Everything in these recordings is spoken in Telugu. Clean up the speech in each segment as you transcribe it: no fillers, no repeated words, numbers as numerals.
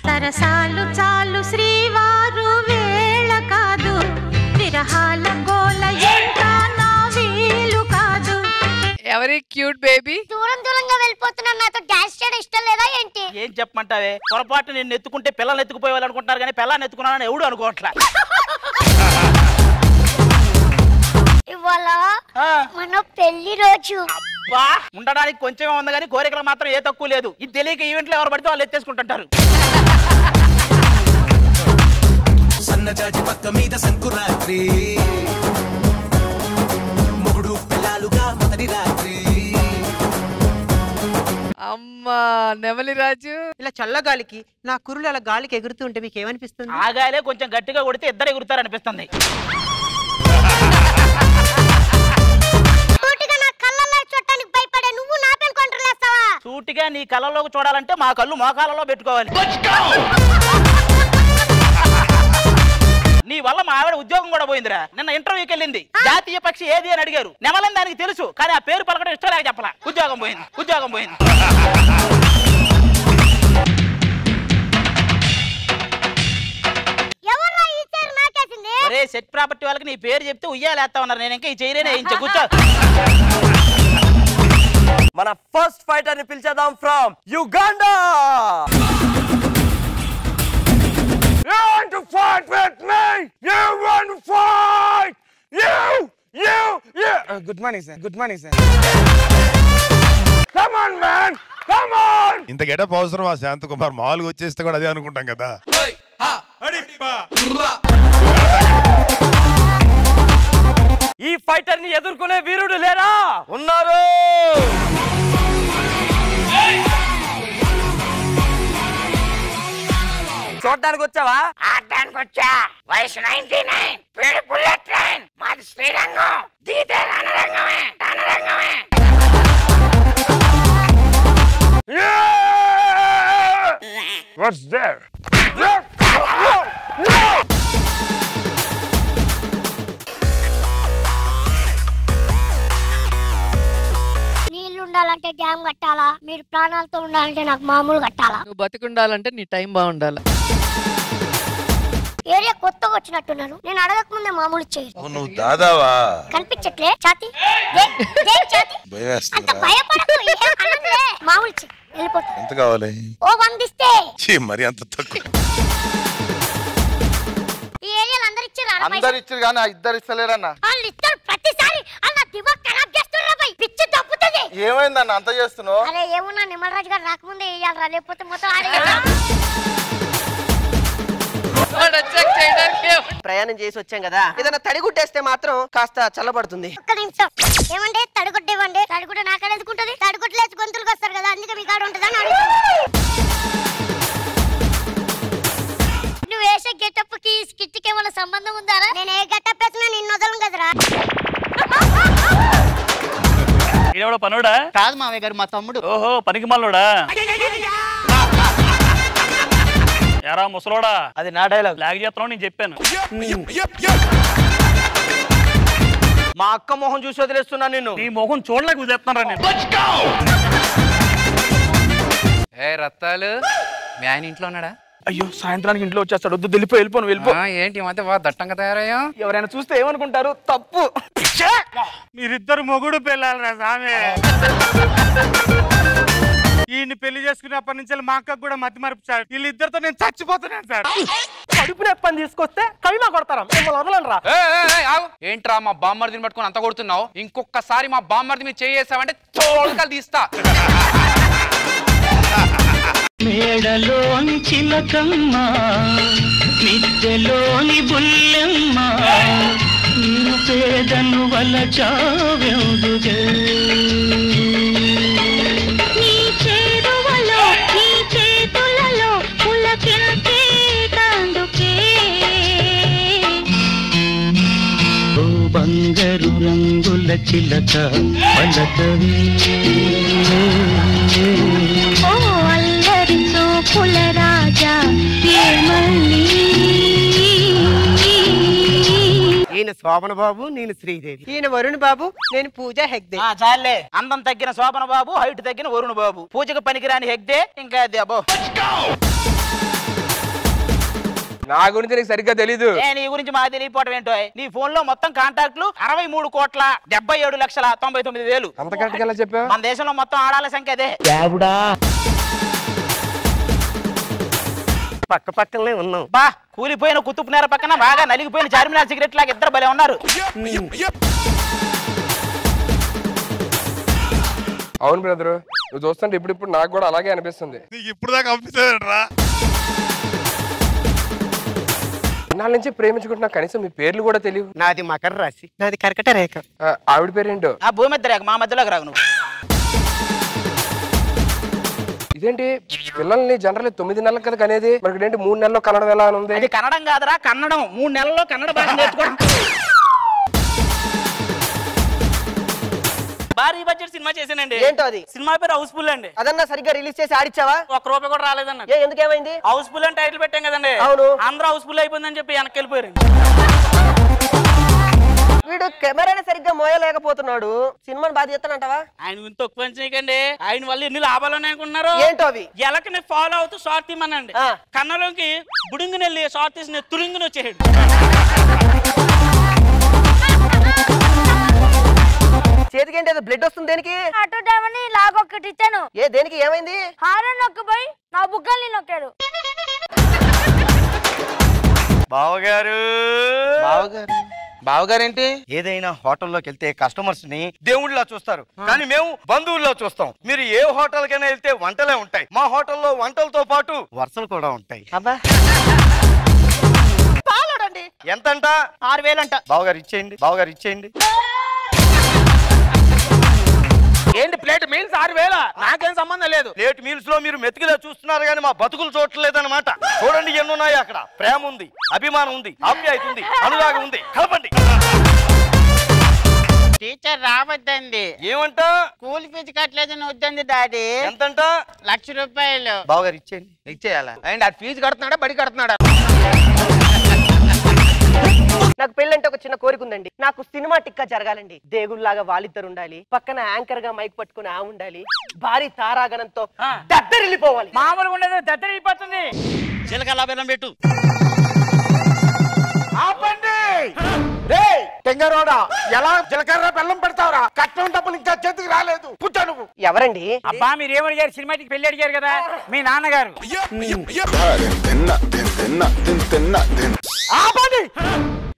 సరసాలు చాలు శ్రీవారు వేళ కాదు, విరహాల గోల ఇంకా నా వీలు కాదు. ఎవరి క్యూట్ బేబీ? దూరం దూరంగా వెళ్ళిపోతున్నా, నాతో డాన్స్ చేయడం ఇష్టం లేదా ఏంటి? ఏం చెప్పమంటావే, పొరపాటు నిన్ను ఎత్తుకుంటే పిల్లల్ని ఎత్తుకుపోయేవాళ్ళు అనుకుంటారు కానీ పిల్లల్ని ఎత్తుకున్నానని ఎవడు అనుకోవట్లే. ఇవాళ మన పెళ్లి రోజు. అబ్బా, ఉండడానికి కొంచెమే ఉంది కానీ కోరికలు మాత్రం ఏ తక్కువ లేదు. ఇది తెలియక ఈవెంట్లో ఎవరు పడితే వాళ్ళు ఎత్తేసుకుంటుంటారు. సన్నజాజి పక్క మీద సంకురాత్రి, మొగుడు పిల్లలుగా మొదటి రాత్రి. అమ్మా నెమలి రాజు, ఇలా చల్లగాలికి నా కురులు అలా గాలికి ఎగురుతూ ఉంటే మీకు ఏమనిపిస్తుంది? ఆ గాలే కొంచెం గట్టిగా కొడితే ఇద్దరు ఎగురుతారు అనిపిస్తుంది. సూటిగా నీ కళ్ళలోకి చూడాలంటే మా కళ్ళు మోకాలలో పెట్టుకోవాలి. నీ వల్ల మా ఆవిడ ఉద్యోగం కూడా పోయిందిరా. నిన్న ఇంటర్వ్యూకి వెళ్ళింది. జాతీయ పక్షి ఏది అని అడిగారు. నెమలని దానికి తెలుసు కానీ ఆ పేరు పలకడం ఇష్టం లేక చెప్పలా. ఉద్యోగం పోయింది. ఒరే సెట్ ప్రాపర్టీ వాళ్ళకి నీ పేరు చెప్తే ఉయ్యాలేస్తా ఉన్నారు. నేను ఇంకా ఈ చైరేనే వేయించా. కూర్చో. మన ఫస్ట్ ఫైటర్ ని పిలిచేద్దాం from Uganda. You want to fight with me? You want to fight? You. Good morning, sir. Come on, man. Come on. ఇంత గెటప్ అవసరమా శాంత కుమార్? మామూలుగా వచ్చేస్తే కూడా అదే అనుకుంటాం కదా. ఈ ఫైటర్ ని ఎదుర్కొనే వీరుడు లేరా? ఉన్నారు. చూడడానికి వచ్చావా? ఆడడానికి వచ్చా. వయసు 99. పేరు బుల్లెట్ ట్రైన్. మాది శ్రీరంగం. దీతే రణరంగమే. What's there? నీళ్లు ఉండాలంటే డ్యామ్ కట్టాలా? మీరు ప్రాణాలతో ఉండాలంటే నాకు మామూలు కట్టాలా? నువ్వు బతికుండాలంటే నీ టైం బాగుండాలి. ఏరియా కొత్తగా వచ్చినట్టున్నాను. నేను అడగక ముందే మామూలు చేయరు. నువ్వు దాదావా? కనిపించట్లే ఛాతి. అంత భయపడకు. మామూలు చెయ్యి. వెళ్ళిపోతా. ఎంత కావాలి? ఓ 100 ఇస్తే. మరి అంత తక్కువ. ఈ ఏరియాలో అందరు ఇచ్చారు. అందరు ఇచ్చారు కానీ ఇద్దరు ఇస్తలేరన్న. వాళ్ళు ఇస్తారు ప్రతిసారి. అన్న దిమాగ్ ఖరాబ్ చేస్తున్నారు బై. పిచ్చి తప్పుతుంది. ఏమైందన్న అంత చేస్తున్నావు? అరే ఏమన్నా నిమ్మలరాజు గారు రాకముందే వేయాలరా, లేకపోతే మొత్తం ప్రయాణం చేసి వచ్చాం కదా, ఏదైనా తడిగుడ్డేస్తే మాత్రం కాస్త చల్లబడుతుంది. ఒక్క నిమిషం. ఏమంటే తడిగుడ్డేవండి? తడిగుడ్డ నాకాడ ఎందుకుంటది? తడిగుడ్డలేసి గొంతులకు వస్తారు కదా, అందుకే మీ కాడ ఉంటుందని అడుగుతున్నా. నువ్వు వేసే గెటప్ కి స్కిట్ కి ఏమైనా సంబంధం ఉందారా? నేను ఏ గెటప్ వేసినా నిన్ను వదలను కదరా. ఇదేవడో పనుడా? కాదు మావయ్య గారు, మా తమ్ముడు. ఓహో, పనికి మల్లోడా? ఎరా ముసలోడా, అది నా డైలాగ్. లాగ్ చేస్తున్నావు నేను చెప్పాను. మా అక్క మొహం చూసి వదిలేస్తున్నా నిన్ను. నీ మొహం చూడలేక వదిలేస్తున్నారా నేను? ఏ రత్తాలు, మీ ఆయన ఇంట్లో ఉన్నాడా? అయ్యో, సాయంత్రానికి ఇంట్లో వచ్చేస్తాడు. వద్దు, వెళ్ళిపో. ఏంటి ఈ మధ్య బాగా దట్టంగా తయారయ్యా? ఎవరైనా చూస్తే ఏమనుకుంటారు? తప్పు. మీరిద్దరు మొగుడు పెళ్ళాలరా సామె. ఈయన్ని పెళ్లి చేసుకున్నప్పటి నుంచి మా అక్కకు కూడా మతి మరపు సార్. వీళ్ళిద్దరితో నేను చచ్చిపోతున్నాను సార్. కడుపు నొప్పని తీసుకొస్తే కవిలా కొడతారా? మిమ్మల్ని వదలరా? ఏంట్రా మా బామ్మర్దిని పట్టుకొని అంత కొడుతున్నావు? ఇంకొకసారి మా బామ్మర్ది మీద చేసావంటే తోలుకలు తీస్తా. మేడలోని చిలకమ్మ, మిద్దెలోని బుల్లెమ్మ, నీవు పేదను వలచావెందుకే? నీ చేరువలో నీ చేతులలో పులకించే తందుకే. ఓ బంగారు రంగుల చిలక పలకవే, ఓ అల్లరి చూపుల రాజా ఏమల్లి. ఈయన శోభన బాబు, నేను శ్రీదేవి. ఈయన వరుణ్ బాబు, నేను పూజా హెగ్దే. చాలే, అందం తగ్గిన శోభన బాబు, హైట్ తగ్గిన వరుణ్ బాబు. పూజకు పనికిరాని హెగ్దే ఇంకా అది. అబ్బో, నా గురించి నీకు సరిగ్గా తెలీదు. నీ గురించి మాకు తెలియపోవడం ఏంటో. నీ ఫోన్ లో మొత్తం కాంటాక్ట్లు 63,77,99,000. అంత కరెక్ట్ గా చెప్పావు. మన దేశంలో మొత్తం ఆడాల సంఖ్య అదే. పక్క పక్కనే ఉన్నాం. బా కూలిపోయిన కుతుబ్మినార్ పక్కన బాగా నలిగిపోయిన చార్మినార్ సిగరెట్ లాగా ఇద్దరు భలే ఉన్నారు. అవును బ్రదరు, నువ్వు చూస్తుంటే ఇప్పుడు నాకు కూడా అలాగే అనిపిస్తుంది. ఇప్పుడు దాకా అనిపిస్తుందిరా. ఇన్నాళ్ళ నుంచి ప్రేమించుకుంటున్నా, కనీసం మీ పేర్లు కూడా తెలియదు. నాది మకర రాశి, నాది కర్కట రేఖ. ఆవిడ పేరేంటో? ఆ భూమధ్య రేఖ. మా మధ్యలోకి రాగు నువ్వు. ఇదేంటి పిల్లల్ని జనరల్ 9 నెలలకు కదా కనేది, మరి ఏంటి 3 నెలల్లో కన్నడం ఎలా ఉంది? అది కన్నడం కాదురా, కన్నడం. 3 నెలల్లో కన్నడ భాష నేర్చుకోవడం. భారీ బడ్జెట్ సినిమా చేశానండి. ఏంటో అది? సినిమా పేరు హౌస్ఫుల్ అండి. అదన్నా సరిగ్గా రిలీజ్ చేసి ఆడిచ్చావా? ₹1 కూడా రాలేదన్న. ఎందుకేమైంది? హౌస్ఫుల్ అని టైటిల్ పెట్టాం కదండి. అవును. అందరూ హౌస్ఫుల్ అయిపోయిందని చెప్పి వెనక్కి వెళ్ళిపోయారు. వీడు కెమెరాని సరిగ్గా మోయలేకపోతున్నాడు. సినిమాని బాధ చేస్తానంటావా? ఆయన ఇంత తక్కువ చేయకండి. ఆయన వల్ల ఎన్ని లాభాలు అనుకున్నారు. ఏంటో అవి? ఎలకని ఫాలో అవుతూ షార్ట్ తీమనండి. కన్నలోకి బుడుంగుని వెళ్ళి షార్ట్ తీసి తురింగుని వచ్చేసాడు. చేతికి ఏంటి బ్లడ్ వస్తుంది? దేనికి? అటు డేమని లాగొక్కటి ఇచ్చాను. ఏ దేనికి? ఏమైంది? హారన్ నొక్కిపోయి నా బుగ్గల్ని నొక్కాడు. బావగారు బావగారేంటి? ఏదైనా హోటల్లోకి వెళ్తే కస్టమర్స్ ని దేవుళ్ళలా చూస్తారు, కానీ మేము బంధువుల్లో చూస్తాం. మీరు ఏ హోటల్ కైనా వెళ్తే వంటలే ఉంటాయి. మా హోటల్లో వంటలతో పాటు వరుసలు కూడా ఉంటాయి. అబ్బా పాలడండి. ఎంతంట? 6,000 అంట. బావగారు ఇచ్చేయండి, బావగారు ఇచ్చేయండి. ఏంటి ప్లేట్ మీల్స్ 6,000? నాకేం సంబంధం లేదు. ప్లేట్ మీల్స్ లో మీరు మెతుకులే చూస్తున్నారు కానీ మా బతుకులు చూడలేదన్నమాట. చూడండి ఎన్ని ఉన్నాయి అక్కడ. ప్రేమ ఉంది, అభిమానం ఉంది, ఆప్యాయత ఉంది, అనురాగం ఉంది. కలపండి. టీచర్ రావద్దండి. ఏమంట? స్కూల్ ఫీజు కట్టలేదని వద్దండి డాడీ. ఎంతంట? ₹1,00,000. బావగారు ఇచ్చేయండి. ఇచ్చేయాలా? అండ్ అది ఫీజు కడుతున్నాడా బడి కడుతున్నాడా? నాకు పెళ్ళంటే ఒక చిన్న కోరిక ఉందండి. నాకు సినిమా టిక్కా జరగాలండి. దేవుళ్లాగా వాళ్ళిద్దరు ఉండాలి, పక్కన యాంకర్ గా మైక్ పట్టుకుని ఆ ఉండాలి, భారీ తారాగణంతో దద్దరిల్లిపోవాలి. మామూలుగా ఉండదు, దద్దరిల్లిపోతుంది. చిలకలా బెల్లం పెట్టు. ఆపండి. రేయ్ టెంగరోడా, ఎలా జీలకర్ర బెల్లం పెడతావురా? కట్నం డబ్బులు ఇంకా చేతికి రాలేదు. కూర్చో నువ్వు. ఎవరండి? అబ్బా మీరు ఏమడిగారు? సినిమాటికి పెళ్లి అడిగారు కదా మీ నాన్నగారు. ఆపండి.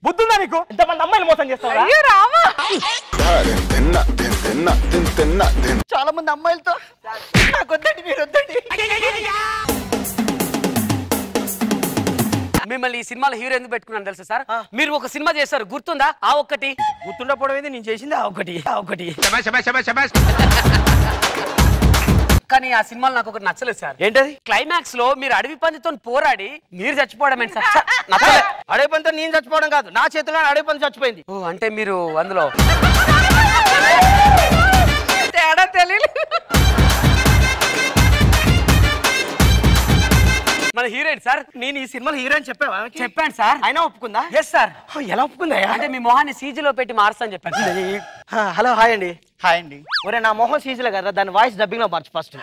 బుద్ధుందా నీకు? ఇంతమంది అమ్మాయిలు మోసం చేస్తావా? చాలా మంది అమ్మాయిలతో నాకు వద్దండి, మీరు వద్దండి. మిమ్మల్ని ఈ సినిమాలో హీరో ఎందుకు పెట్టుకున్నాను తెలుసా సార్? మీరు ఒక సినిమా చేశారు, గుర్తుందా? ఆ ఒక్కటి గుర్తుండకపోవడం ఏంది? నేను చేసింది ఆ ఒకటి. కానీ ఆ సినిమాలో నాకు ఒకటి నచ్చలేదు సార్. ఏంటది? క్లైమాక్స్ లో మీరు అడవి పందితో పోరాడి మీరు చచ్చిపోవడం ఏంటి సార్? నచ్చలేదు. అడవి పందితో నేను చచ్చిపోవడం కాదు, నా చేతిలో అడవి పంది చచ్చిపోయింది. ఓ అంటే మీరు అందులో తేడా తెలియలేదు. మన హీరోయిన్ సార్. నేను ఈ సినిమాలో హీరోయిన్ చెప్పావా? చెప్పాను సార్. అయినా ఒప్పుకుందా? Yes sir. ఎలా ఒప్పుకుందా? అంటే మీ మొహాన్ని సీజీలో పెట్టి మారుస్తాను చెప్పాను. హలో హాయ్ అండి. హాయ్ అండి. ఒరే నా మొహం సీజీలో కదా, దాని వాయిస్ డబ్బింగ్ లో మార్చు ఫస్ట్.